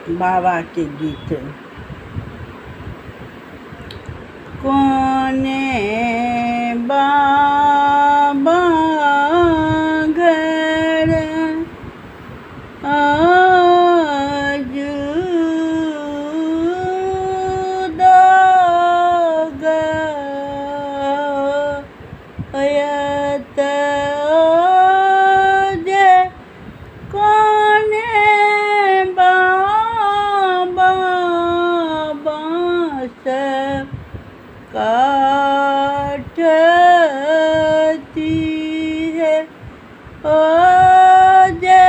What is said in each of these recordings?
बाबा के गीत। कोने बाबा घर आज गयत जे कोने बाबा बाँस काटती है ओ जे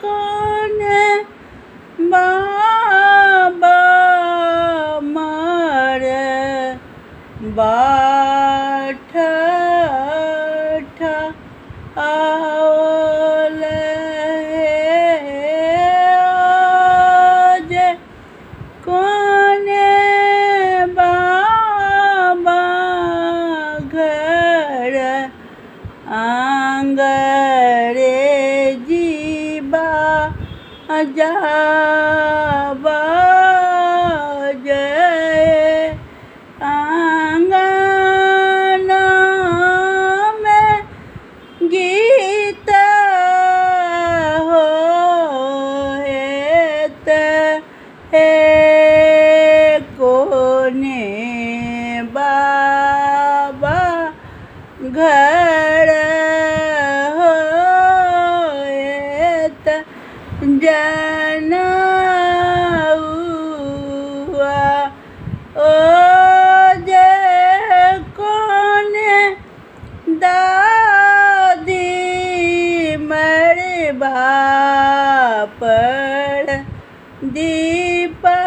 कोने बाबा मर बाट आवल जे कोने बाबा घर अंग्रेजी बाजावा जय आंगन में गीत होत है कोने बाबा घर होत जनउआ ओ जे कोने दादी मरबा पर दीपा